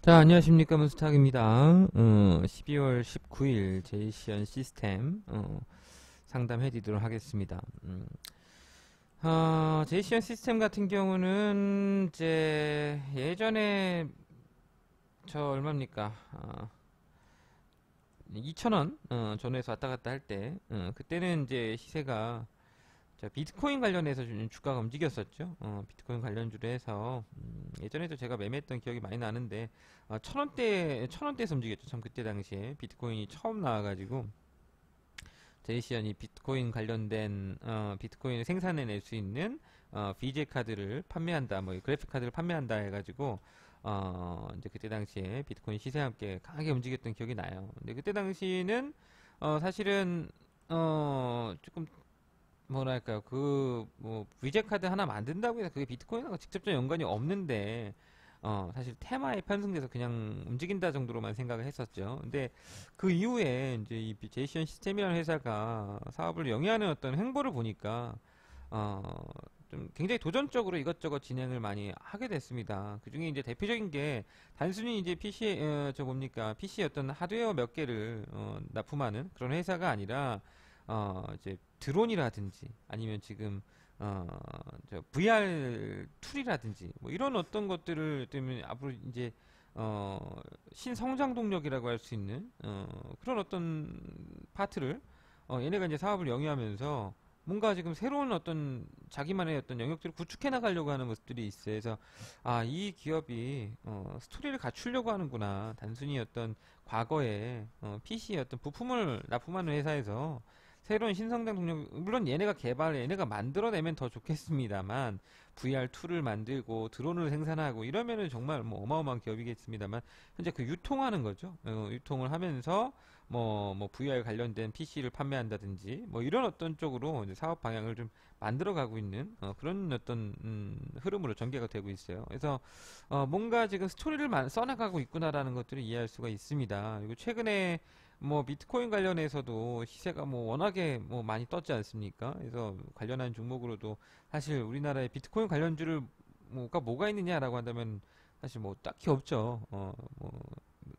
자, 안녕하십니까. 문스탁입니다. 12월 19일 제이시언 시스템 상담해 드리도록 하겠습니다. 제이시언 시스템 같은 경우는 이제 예전에 저 얼마입니까? 2,000원 전후에서 왔다 갔다 할 때 그때는 이제 시세가 비트코인 관련해서 좀 주가가 움직였었죠. 비트코인 관련주로 해서 예전에도 제가 매매했던 기억이 많이 나는데 1,000원대에서 움직였죠. 참 그때 당시에 비트코인이 처음 나와가지고 제이시언이 비트코인 관련된 비트코인을 생산해낼 수 있는 VJ 카드를 판매한다, 뭐 그래픽 카드를 판매한다 해가지고 이제 그때 당시에 비트코인 시세와 함께 강하게 움직였던 기억이 나요. 근데 그때 당시는 사실은 조금 뭐랄까요, 뭐 위젯 카드 하나 만든다고 해서 그게 비트코인하고 직접적 연관이 없는데 사실 테마에 편승돼서 그냥 움직인다 정도로만 생각을 했었죠. 근데 그 이후에 이제 이 제이시언 시스템이라는 회사가 사업을 영위하는 어떤 행보를 보니까 어, 좀 굉장히 도전적으로 이것저것 진행을 많이 하게 됐습니다. 그 중에 이제 대표적인 게 단순히 이제 PC 어떤 하드웨어 몇 개를 납품하는 그런 회사가 아니라 이제 드론이라든지 아니면 지금 VR 툴이라든지 뭐 이런 어떤 것들을 때문에 앞으로 이제 신성장 동력이라고 할 수 있는 그런 어떤 파트를 얘네가 이제 사업을 영위하면서 뭔가 지금 새로운 어떤 자기만의 어떤 영역들을 구축해 나가려고 하는 모습들이 있어요. 그래서 이 기업이 스토리를 갖추려고 하는구나. 단순히 어떤 과거에 PC의 어떤 부품을 납품하는 회사에서 새로운 신성장 동력, 물론 얘네가 만들어내면 더 좋겠습니다만, VR 툴을 만들고 드론을 생산하고 이러면은 정말 뭐 어마어마한 기업이겠습니다만, 현재 그 유통하는 거죠. 유통을 하면서 뭐 VR 관련된 PC를 판매한다든지, 뭐 이런 어떤 쪽으로 이제 사업 방향을 좀 만들어 가고 있는 그런 어떤 흐름으로 전개가 되고 있어요. 그래서 뭔가 지금 스토리를 써나가고 있구나라는 것들을 이해할 수가 있습니다. 그리고 최근에 뭐 비트코인 관련해서도 시세가 뭐 워낙에 뭐 많이 떴지 않습니까? 그래서 관련한 종목으로도 사실 우리나라에 비트코인 관련주를 뭐가 있느냐라고 한다면 사실 뭐 딱히 없죠. 뭐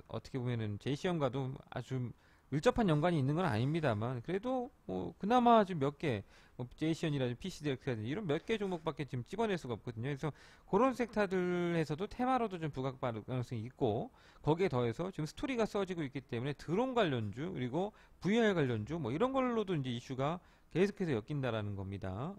어떻게 보면은 제이시험과도 아주 밀접한 연관이 있는 건 아닙니다만 그래도 뭐 그나마 지금 몇 개, 뭐 제이시언이라든지 PCDX라든지 이런 몇 개 종목밖에 지금 집어낼 수가 없거든요. 그래서 그런 섹터들에서도 테마로도 좀 부각받을 가능성이 있고 거기에 더해서 지금 스토리가 써지고 있기 때문에 드론 관련주 그리고 VR 관련주 뭐 이런 걸로도 이제 이슈가 계속해서 엮인다라는 겁니다.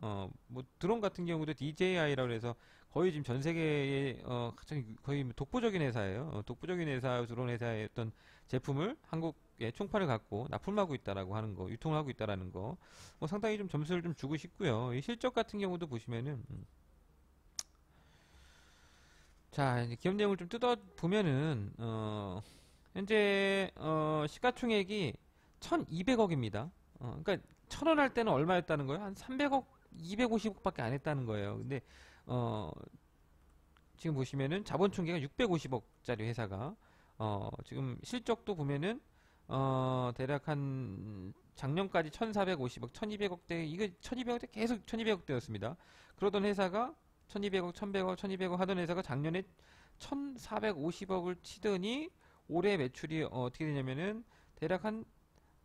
뭐 드론 같은 경우도 DJI라고 해서 거의 지금 전 세계에 가장 거의 독보적인 회사예요. 독보적인 회사, 드론 회사의 어떤 제품을 한국에 총판을 갖고 납품하고 있다라고 하는 거, 유통을 하고 있다라는 거, 뭐 상당히 좀 점수를 좀 주고 싶고요. 이 실적 같은 경우도 보시면은, 자, 이제 기업 내용을 좀 뜯어 보면은, 현재 시가총액이 1,200억입니다. 그러니까 1,000원 할 때는 얼마였다는 거예요? 한 300억, 250억밖에 안 했다는 거예요. 근데 어, 지금 보시면은 자본 총계가 650억짜리 회사가 지금 실적도 보면은 대략 한 작년까지 1,450억, 1,200억대 이거 1,200억대 계속 1,200억대였습니다. 그러던 회사가 1,200억, 1,100억, 1,200억 하던 회사가 작년에 1,450억을 치더니 올해 매출이 떻게 되냐면은 대략 한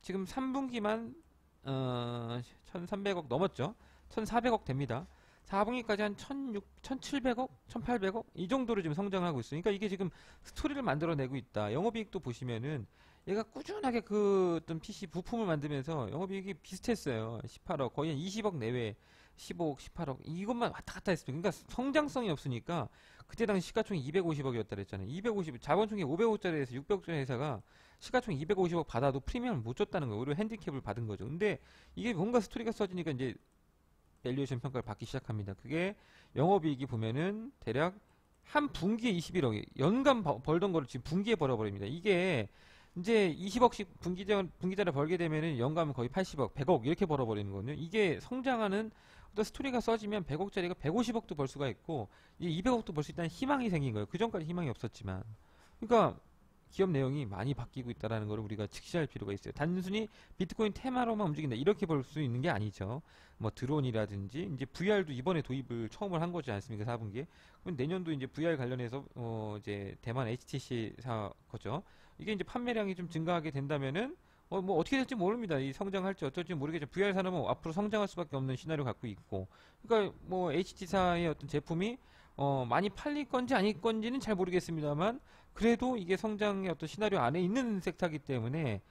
지금 3분기만 1,300억 넘었죠. 1,400억 됩니다. 4분기까지 한 1,700억, 1,800억 이 정도로 지금 성장하고 있어요. 그러니까 이게 지금 스토리를 만들어내고 있다. 영업이익도 보시면은 얘가 꾸준하게 그 어떤 PC 부품을 만들면서 영업이익이 비슷했어요. 18억, 거의 한 20억 내외, 15억, 18억 이것만 왔다 갔다 했어요. 그러니까 성장성이 없으니까 그때 당시 시가총액 250억이었다 그랬잖아요. 250, 자본총액 500억짜리에서 600억짜리 회사가 시가총액 250억 받아도 프리미엄을 못 줬다는 거예요. 오히려 핸디캡을 받은 거죠. 근데 이게 뭔가 스토리가 써지니까 이제 밸류에이션 평가를 받기 시작합니다. 그게 영업이익이 보면은 대략 한 분기에 21억이 연간 벌던 거를 지금 분기에 벌어버립니다. 이게 이제 20억씩 분기자를 벌게 되면은 연간 거의 80억, 100억 이렇게 벌어버리는 거거든요. 이게 성장하는 어떤 스토리가 써지면 100억짜리가 150억도 벌 수가 있고 이제 200억도 벌 수 있다는 희망이 생긴 거예요. 그 전까지 희망이 없었지만. 그러니까 기업 내용이 많이 바뀌고 있다는 걸 우리가 직시할 필요가 있어요. 단순히 비트코인 테마로만 움직인다 이렇게 볼 수 있는 게 아니죠. 뭐 드론이라든지 이제 VR도 이번에 도입을 처음을 한 거지 않습니까? 4분기에. 그럼 내년도 이제 VR 관련해서 이제 대만 HTC 사 거죠. 이게 이제 판매량이 좀 증가하게 된다면은 뭐 어떻게 될지 모릅니다. 이 성장할지 어떨지 모르겠죠. VR 산업은 앞으로 성장할 수밖에 없는 시나리오 갖고 있고. 그러니까 뭐 HT사의 어떤 제품이 많이 팔릴 건지 아닐 건지는 잘 모르겠습니다만 그래도 이게 성장의 어떤 시나리오 안에 있는 섹터이기 때문에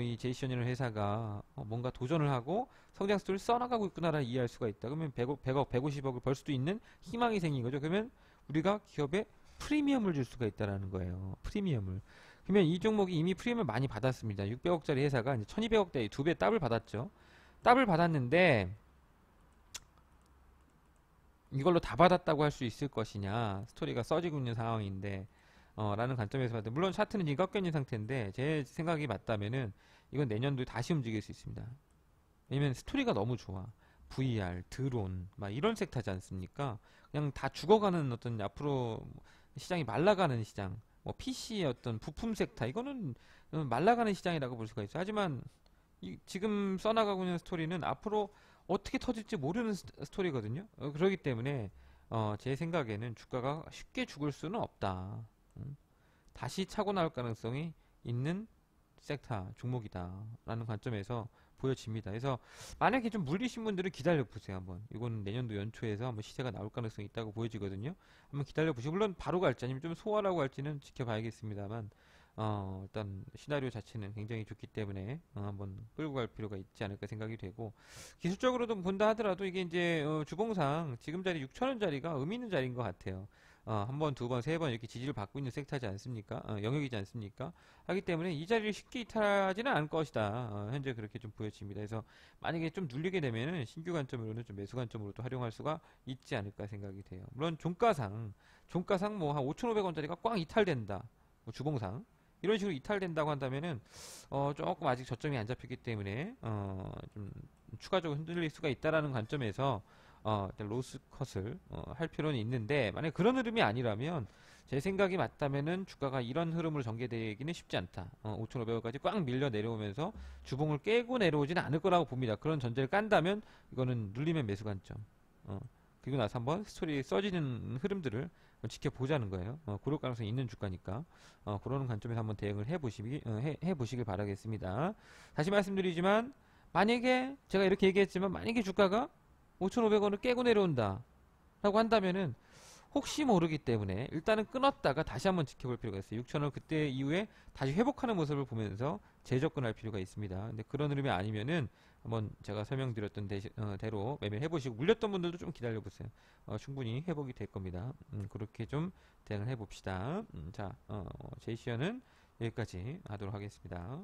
이 제이션이라는 회사가 뭔가 도전을 하고 성장 스토리를 써나가고 있구나를 이해할 수가 있다. 그러면 100억, 150억을 벌 수도 있는 희망이 생긴 거죠. 그러면 우리가 기업에 프리미엄을 줄 수가 있다라는 거예요. 프리미엄을. 그러면 이 종목이 이미 프리미엄을 많이 받았습니다. 600억짜리 회사가 이제 1200억대 2배 더블 받았죠. 더블 받았는데 이걸로 다 받았다고 할 수 있을 것이냐 스토리가 써지고 있는 상황인데 라는 관점에서 봤을 때 물론 차트는 지금 꺾여 있는 상태인데 제 생각이 맞다면은 이건 내년도에 다시 움직일 수 있습니다. 왜냐면 스토리가 너무 좋아. VR, 드론 막 이런 섹터지 않습니까? 그냥 다 죽어가는 어떤 앞으로 시장이 말라가는 시장 뭐 PC의 어떤 부품 섹터 이거는 말라가는 시장이라고 볼 수가 있어요. 하지만 지금 써나가고 있는 스토리는 앞으로 어떻게 터질지 모르는 스토리거든요. 그렇기 때문에 제 생각에는 주가가 쉽게 죽을 수는 없다. 다시 차고 나올 가능성이 있는 섹터 종목이다라는 관점에서 보여집니다. 그래서 만약에 좀 물리신 분들은 기다려 보세요. 한번 이거는 내년도 연초에서 한번 시세가 나올 가능성이 있다고 보여지거든요. 한번 기다려 보시고 물론 바로 갈지 아니면 좀 소화라고 할지는 지켜봐야겠습니다만 일단 시나리오 자체는 굉장히 좋기 때문에 한번 끌고 갈 필요가 있지 않을까 생각이 되고 기술적으로도 본다 하더라도 이게 이제 주봉상 지금 자리 6천원짜리가 의미 있는 자리인 것 같아요. 한 번, 두 번, 세 번 이렇게 지지를 받고 있는 섹터지 않습니까? 영역이지 않습니까? 하기 때문에 이 자리를 쉽게 이탈하지는 않을 것이다. 현재 그렇게 좀 보여집니다. 그래서 만약에 좀 눌리게 되면은 신규 관점으로는 좀 매수 관점으로도 활용할 수가 있지 않을까 생각이 돼요. 물론 종가상 뭐 한 5,500원짜리가 꽉 이탈된다. 뭐 주봉상 이런 식으로 이탈된다고 한다면은 조금 아직 저점이 안 잡혔기 때문에 좀 추가적으로 흔들릴 수가 있다라는 관점에서 일단 로스 컷을 할 필요는 있는데 만약 그런 흐름이 아니라면 제 생각이 맞다면은 주가가 이런 흐름으로 전개되기는 쉽지 않다. 5,500원까지 꽉 밀려 내려오면서 주봉을 깨고 내려오지는 않을 거라고 봅니다. 그런 전제를 깐다면 이거는 눌리면 매수 관점. 그리고 나서 한번 스토리 써지는 흐름들을 지켜보자는 거예요. 그럴 가능성이 있는 주가니까 그런 관점에서 한번 대응을 해보시길 바라겠습니다. 다시 말씀드리지만 만약에 제가 이렇게 얘기했지만 만약에 주가가 5,500원을 깨고 내려온다 라고 한다면은 혹시 모르기 때문에 일단은 끊었다가 다시 한번 지켜볼 필요가 있어요. 6,000원 그때 이후에 다시 회복하는 모습을 보면서 재접근할 필요가 있습니다. 근데 그런 흐름이 아니면은 한번 제가 설명드렸던 대로 매매를 해보시고 물렸던 분들도 좀 기다려보세요. 충분히 회복이 될 겁니다. 그렇게 좀 대응을 해봅시다. 자, 제이시어는 여기까지 하도록 하겠습니다.